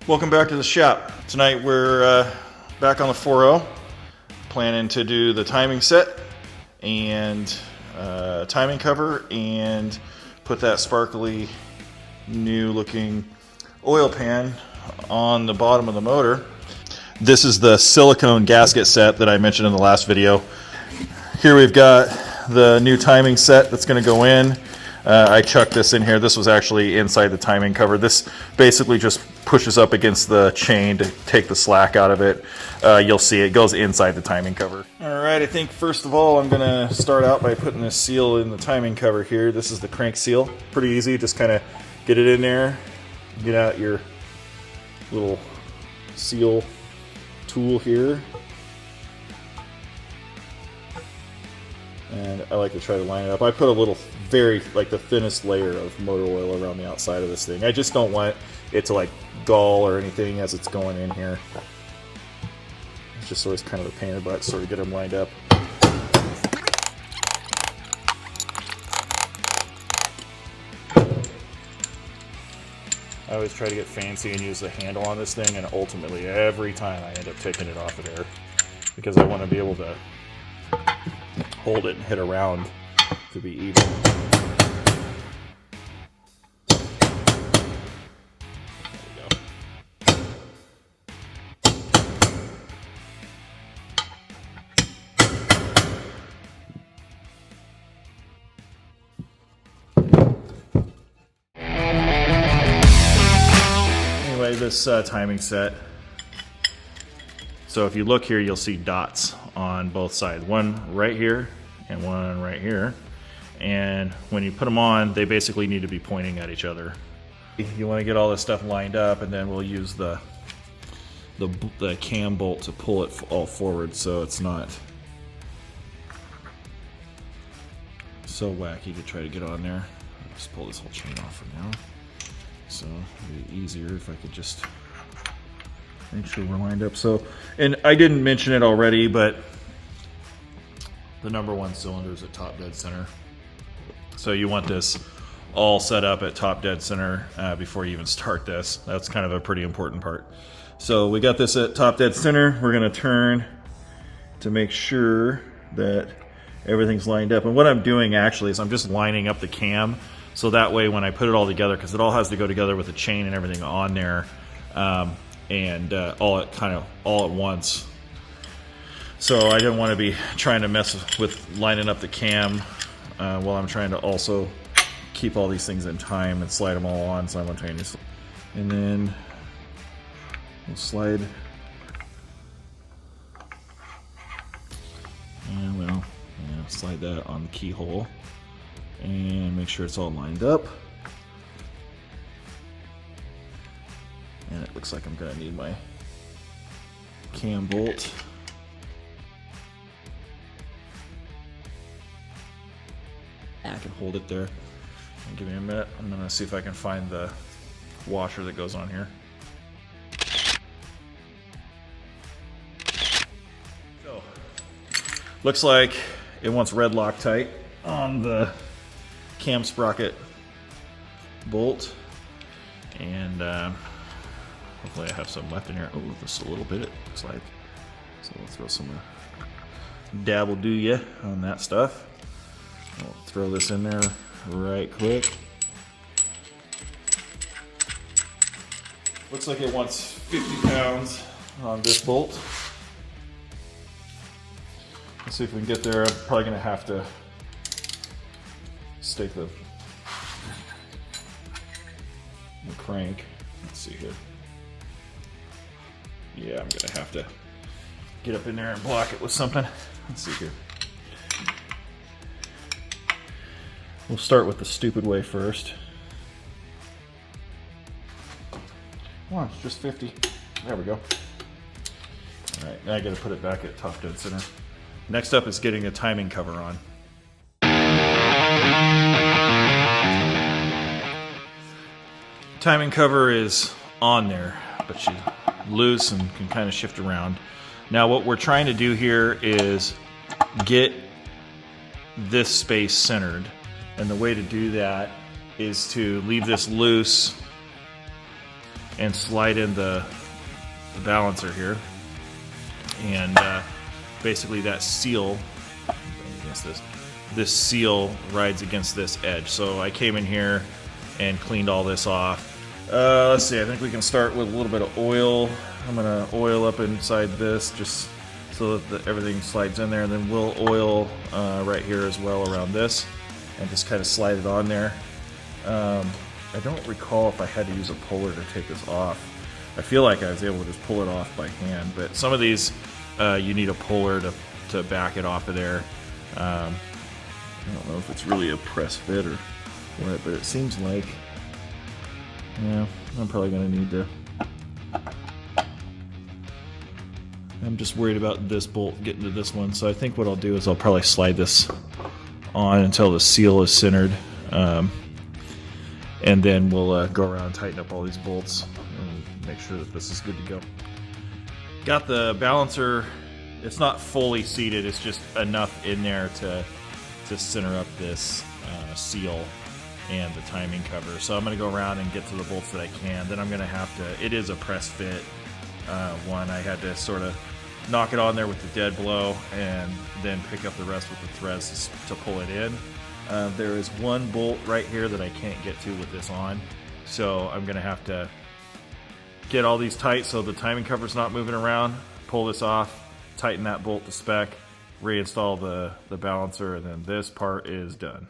Welcome back to the shop. Tonight we're back on the 4.0, planning to do the timing set and timing cover and put that sparkly new looking oil pan on the bottom of the motor. This is the silicone gasket set that I mentioned in the last video. Here we've got the new timing set that's going to go in. I chucked this in here. This was actually inside the timing cover. This basically just pushes up against the chain to take the slack out of it. You'll see it goes inside the timing cover. All right, I think first of all I'm going to start out by putting this seal in the timing cover here. This is the crank seal. Pretty easy, just kind of get it in there, get out your little seal tool here. And I like to try to line it up. I put a little, like the thinnest layer of motor oil around the outside of this thing. I just don't want it to like gall or anything as it's going in here. It's just always kind of a pain in the butt, sort of get them lined up. I always try to get fancy and use the handle on this thing, and ultimately every time I end up taking it off of there because I want to be able to hold it and hit around to be even. There we go. Anyway, this timing set. So if you look here, you'll see dots on both sides. One right here and one right here. And when you put them on, they basically need to be pointing at each other. You want to get all this stuff lined up, and then we'll use the cam bolt to pull it all forward so it's not so wacky to try to get on there. I'll just pull this whole chain off for now. So it'd be easier if I could just make sure we're lined up. So, and I didn't mention it already, but the number one cylinder is at top dead center. So you want this all set up at top dead center before you even start this. That's kind of a pretty important part. So we got this at top dead center. We're gonna turn to make sure that everything's lined up. And what I'm doing actually is I'm just lining up the cam, so that way when I put it all together, because it all has to go together with the chain and everything on there, all at once. So I didn't want to be trying to mess with lining up the cam while I'm trying to also keep all these things in time and slide them all on simultaneously. And then we'll slide, and well, yeah, slide that on the keyhole and make sure it's all lined up. And it looks like I'm gonna need my cam bolt. I can hold it there. And give me a minute. I'm gonna see if I can find the washer that goes on here. So, looks like it wants red Loctite on the cam sprocket bolt. And hopefully I have some left in here. Oh, just a little bit, it looks like. So we'll throw some dabble do ya on that stuff. We'll throw this in there right quick. Looks like it wants 50 pounds on this bolt. Let's see if we can get there. I'm probably gonna have to stake the crank. Let's see here. Yeah, I'm gonna have to get up in there and block it with something. Let's see here. We'll start with the stupid way first. Come on, it's just 50. There we go. All right, now I gotta put it back at top dead center. Next up is getting a timing cover on. Timing cover is on there, but she's loose and can kind of shift around. Now what we're trying to do here is get this space centered. And the way to do that is to leave this loose and slide in the balancer here, and basically that seal against this seal rides against this edge. So I came in here and cleaned all this off. Let's see, I think we can start with a little bit of oil. I'm gonna oil up inside this just so that everything slides in there, and then we'll oil right here as well around this and just kind of slide it on there. I don't recall if I had to use a puller to take this off. I feel like I was able to just pull it off by hand, but some of these you need a puller to back it off of there. I don't know if it's really a press fit or what, but it seems like, yeah, I'm probably going to need to. I'm just worried about this bolt getting to this one, so I think what I'll do is I'll probably slide this on until the seal is centered, and then we'll go around and tighten up all these bolts and make sure that this is good to go. Got the balancer, it's not fully seated, it's just enough in there to center up this seal and the timing cover. So I'm going to go around and get to the bolts that I can. Then I'm going to have to, it is a press fit one, I had to sort of knock it on there with the dead blow and then pick up the rest with the threads to pull it in. There is one bolt right here that I can't get to with this on, so I'm going to have to get all these tight so the timing cover's not moving around, pull this off, tighten that bolt to spec, reinstall the balancer, and then this part is done.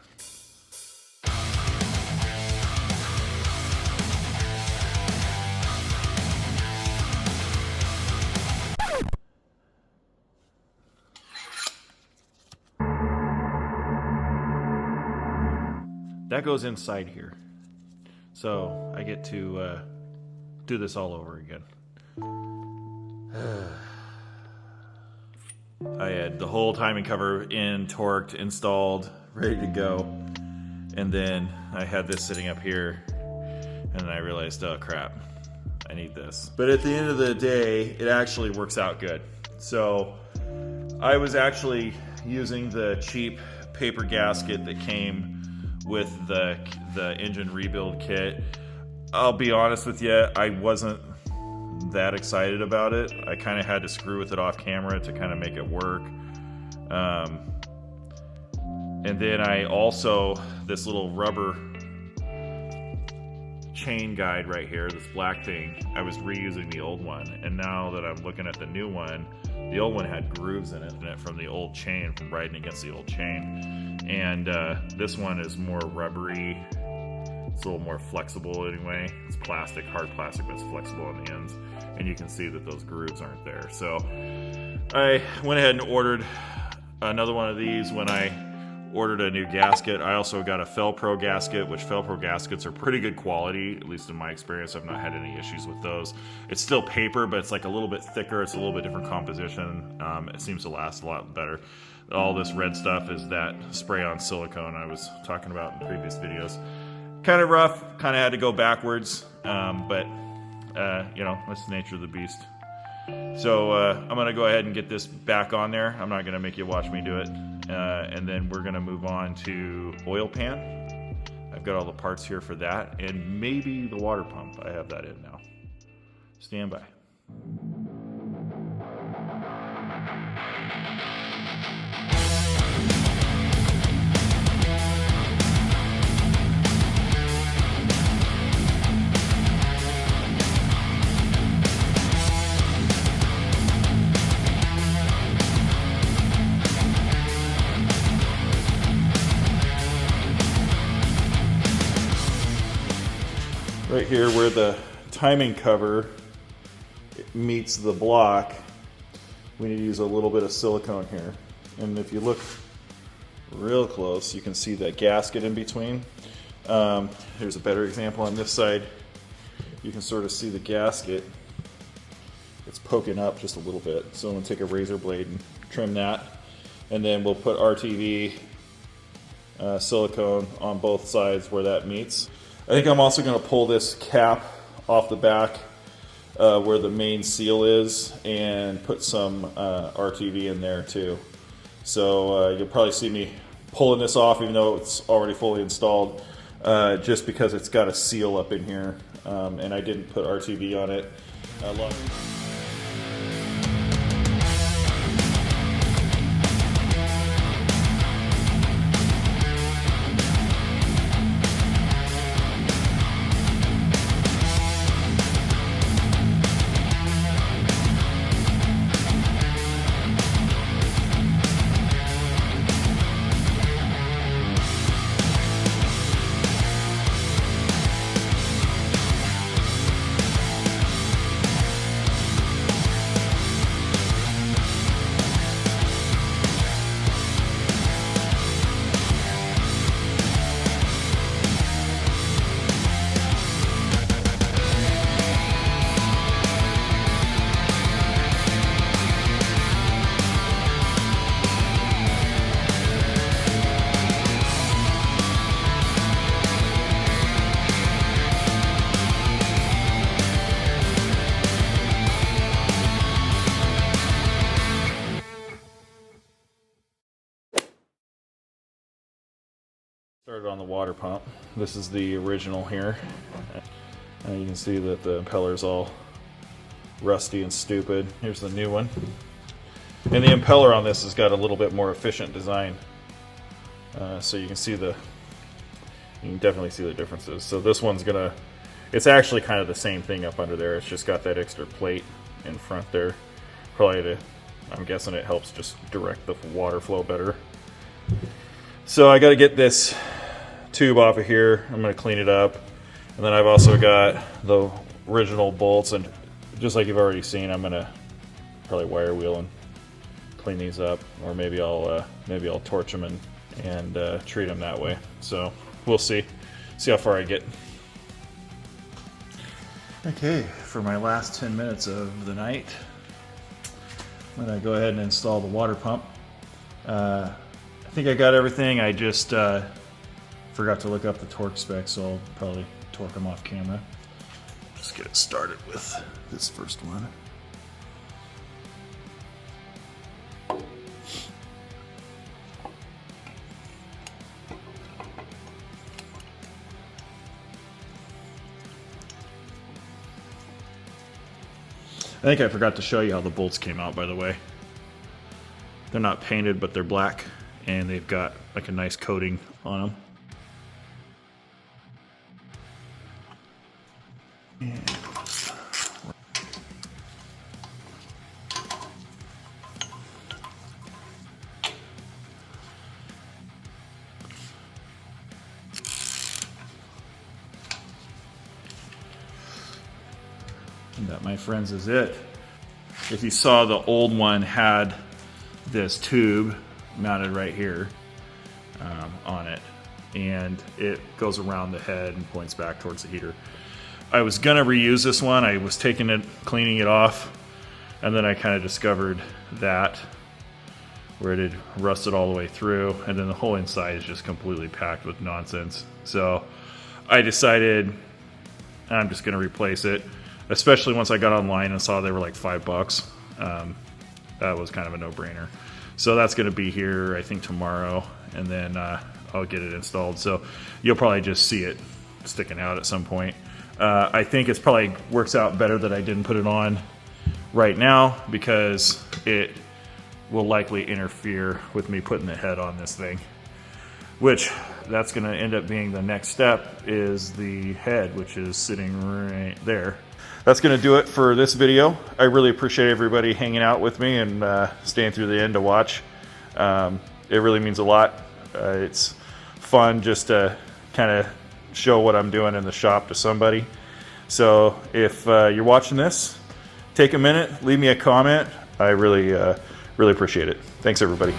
That goes inside here, so I get to do this all over again. I had the whole timing cover in, torqued, installed, ready to go, and then I had this sitting up here, and then I realized, oh crap, I need this. But at the end of the day, it actually works out good. So I was actually using the cheap paper gasket that came with the engine rebuild kit. I'll be honest with you, I wasn't that excited about it. I kind of had to screw with it off camera to kind of make it work. And then I also, this little rubber chain guide right here, this black thing, I was reusing the old one, and now that I'm looking at the new one, the old one had grooves in it from the old chain, from riding against the old chain. And this one is more rubbery. It's a little more flexible anyway. It's plastic, hard plastic, but it's flexible on the ends. And you can see that those grooves aren't there. So I went ahead and ordered another one of these when I ordered a new gasket. I also got a Felpro gasket, which Felpro gaskets are pretty good quality, at least in my experience. I've not had any issues with those. It's still paper, but it's like a little bit thicker. It's a little bit different composition. It seems to last a lot better. All this red stuff is that spray-on silicone I was talking about in previous videos. Kind of rough, kind of had to go backwards, but you know, that's the nature of the beast. So I'm going to go ahead and get this back on there. I'm not going to make you watch me do it. And then we're going to move on to oil pan. I've got all the parts here for that, and maybe the water pump. I have that in now. Stand by. Right here where the timing cover meets the block, we need to use a little bit of silicone here. And if you look real close, you can see that gasket in between. Here's a better example on this side. You can sort of see the gasket. It's poking up just a little bit. So I'm going to take a razor blade and trim that. And then we'll put RTV silicone on both sides where that meets. I think I'm also going to pull this cap off the back where the main seal is and put some RTV in there too. So you'll probably see me pulling this off even though it's already fully installed, just because it's got a seal up in here and I didn't put RTV on it. Started on the water pump. This is the original here. And you can see that the impeller's all rusty and stupid. Here's the new one. And the impeller on this has got a little bit more efficient design. So you can definitely see the differences. So this one's it's actually kind of the same thing up under there. It's just got that extra plate in front there. I'm guessing it helps just direct the water flow better. So I got to get this tube off of here. I'm going to clean it up. And then I've also got the original bolts, and just like you've already seen, I'm going to probably wire wheel and clean these up, or maybe I'll torch them and treat them that way. So we'll see how far I get. Okay, for my last 10 minutes of the night, I'm going to go ahead and install the water pump. I think I got everything. I just forgot to look up the torque specs, so I'll probably torque them off camera. Just get it started with this first one. I think I forgot to show you how the bolts came out, by the way. They're not painted, but they're black, and they've got like a nice coating on them. And that, my friends, is it. If you saw, the old one had this tube mounted right here on it, and it goes around the head and points back towards the heater. I was gonna reuse this one. I was taking it, cleaning it off, and then I kind of discovered that where it had rusted all the way through, and then the whole inside is just completely packed with nonsense. So I decided I'm just gonna replace it, especially once I got online and saw they were like $5. That was kind of a no-brainer. So that's gonna be here, I think, tomorrow, and then I'll get it installed. So you'll probably just see it sticking out at some point. I think it's probably works out better that I didn't put it on right now, because it will likely interfere with me putting the head on this thing, which that's going to end up being the next step, is the head, which is sitting right there. That's going to do it for this video. I really appreciate everybody hanging out with me and staying through the end to watch. It really means a lot. It's fun just to kind of show what I'm doing in the shop to somebody. So if you're watching this, take a minute, leave me a comment. I really appreciate it. Thanks, everybody.